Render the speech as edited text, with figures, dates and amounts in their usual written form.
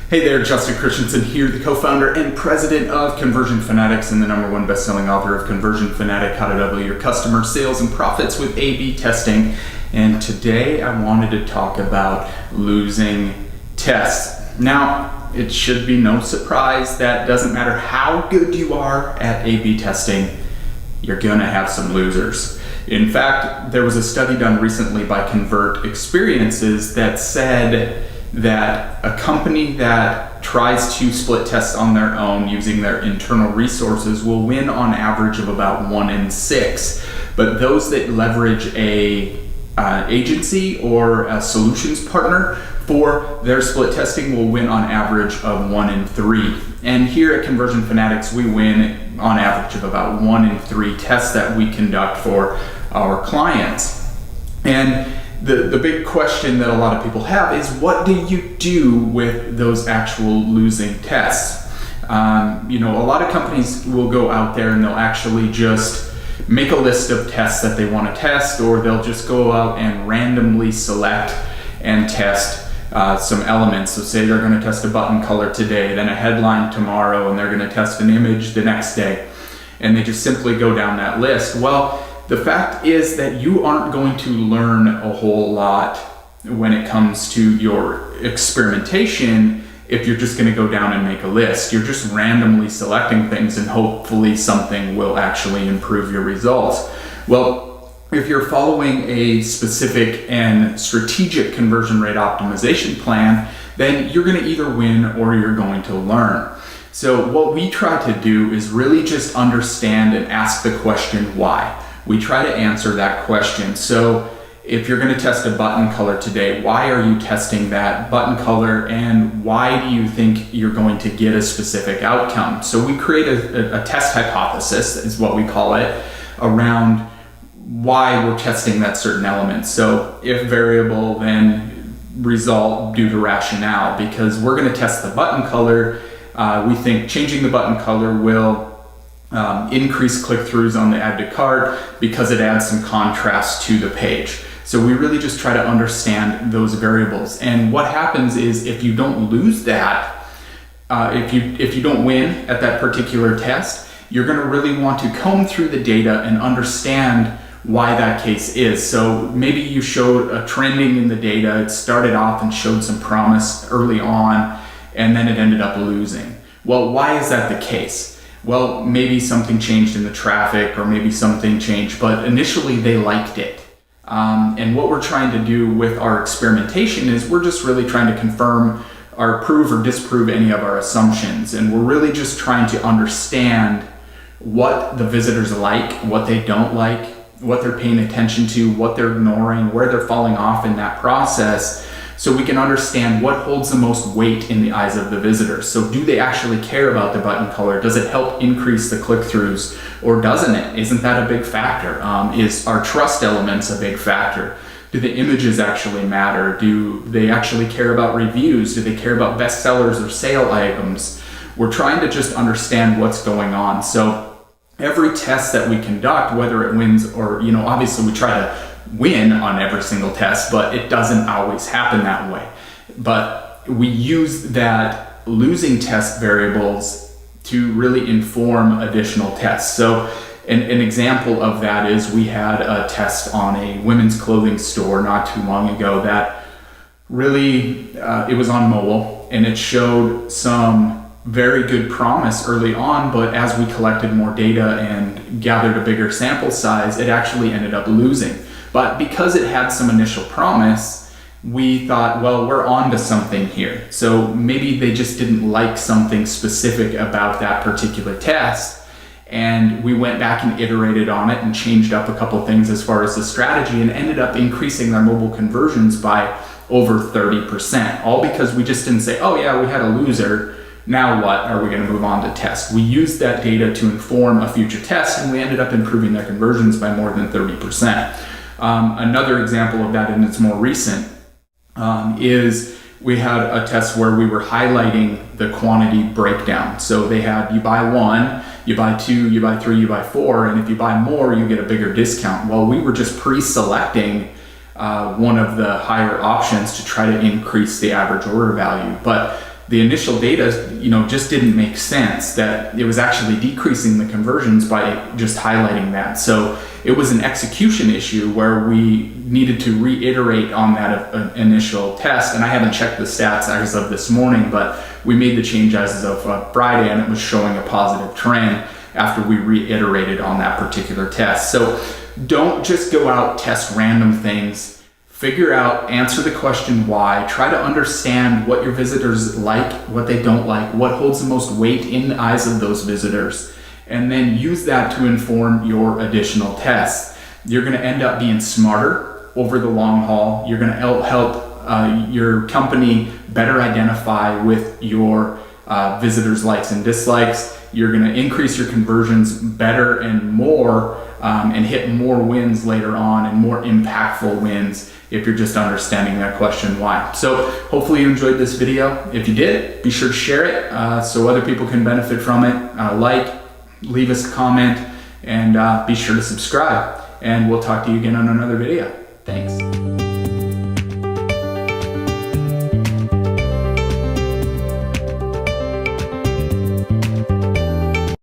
Hey there, Justin Christensen here, the co-founder and president of Conversion Fanatics and the #1 best-selling author of Conversion Fanatic, How to Double Your Customer Sales and Profits with A/B Testing. And today I wanted to talk about losing tests. Now, it should be no surprise that doesn't matter how good you are at A/B testing, you're gonna have some losers. In fact, there was a study done recently by Convert Experiences that said that a company that tries to split tests on their own using their internal resources will win on average of about 1 in 6. But those that leverage a agency or a solutions partner for their split testing will win on average of 1 in 3. And here at Conversion Fanatics, we win on average of about 1 in 3 tests that we conduct for our clients. And the big question that a lot of people have is, what do you do with those actual losing tests? A lot of companies will go out there and they'll actually just make a list of tests that they want to test, or they'll just go out and randomly select and test some elements. So say they're going to test a button color today, then a headline tomorrow, and they're going to test an image the next day. And they just simply go down that list. Well, the fact is that you aren't going to learn a whole lot when it comes to your experimentation if you're just going to go down and make a list. You're just randomly selecting things and hopefully something will actually improve your results. Well, if you're following a specific and strategic conversion rate optimization plan, then you're going to either win or you're going to learn. So what we try to do is really just understand and ask the question, why? We try to answer that question. So if you're going to test a button color today, why are you testing that button color, and why do you think you're going to get a specific outcome? So we create a test hypothesis, is what we call it, around why we're testing that certain element. So if variable, then result due to rationale, because we're going to test the button color. We think changing the button color will increase click-throughs on the add to cart because it adds some contrast to the page. So we really just try to understand those variables. And what happens is, if you don't lose that, if you don't win at that particular test, you're going to really want to comb through the data and understand why that case is. So maybe you showed a trending in the data, it started off and showed some promise early on, and then it ended up losing. Well, why is that the case? Well, maybe something changed in the traffic, or maybe something changed, but initially they liked it. And what we're trying to do with our experimentation is we're just really trying to confirm or prove or disprove any of our assumptions. And we're really just trying to understand what the visitors like, what they don't like, what they're paying attention to, what they're ignoring, where they're falling off in that process, so we can understand what holds the most weight in the eyes of the visitors. So do they actually care about the button color? Does it help increase the click-throughs, or doesn't it? Isn't that a big factor? Is our trust elements a big factor? Do the images actually matter? Do they actually care about reviews? Do they care about bestsellers or sale items? We're trying to just understand what's going on. So every test that we conduct, whether it wins or, obviously we try to win on every single test, but it doesn't always happen that way. But we use that losing test variables to really inform additional tests. So an example of that is, we had a test on a women's clothing store not too long ago that really, it was on mobile, and it showed some very good promise early on, but as we collected more data and gathered a bigger sample size, it actually ended up losing. But because it had some initial promise, we thought, well, we're on to something here. So maybe they just didn't like something specific about that particular test. And we went back and iterated on it and changed up a couple things as far as the strategy, and ended up increasing their mobile conversions by over 30%. All because we just didn't say, oh yeah, we had a loser, now what? Are we going to move on to test? We used that data to inform a future test, and we ended up improving their conversions by more than 30%. Another example of that, and it's more recent, is we had a test where we were highlighting the quantity breakdown. So they had, you buy 1, you buy 2, you buy 3, you buy 4, and if you buy more, you get a bigger discount. Well, we were just pre-selecting one of the higher options to try to increase the average order value. But the initial data, just didn't make sense, that it was actually decreasing the conversions by just highlighting that. So it was an execution issue where we needed to reiterate on that initial test. And I haven't checked the stats as of this morning, but we made the change as of Friday, and it was showing a positive trend after we reiterated on that particular test. So don't just go out, test random things. Figure out, answer the question why, try to understand what your visitors like, what they don't like, what holds the most weight in the eyes of those visitors, and then use that to inform your additional tests. You're going to end up being smarter over the long haul. You're going to help your company better identify with your visitors' likes and dislikes. You're going to increase your conversions better and more, and hit more wins later on, and more impactful wins if you're just understanding that question why. So hopefully you enjoyed this video. If you did, be sure to share it so other people can benefit from it. Leave us a comment, and be sure to subscribe. And we'll talk to you again on another video. Thanks.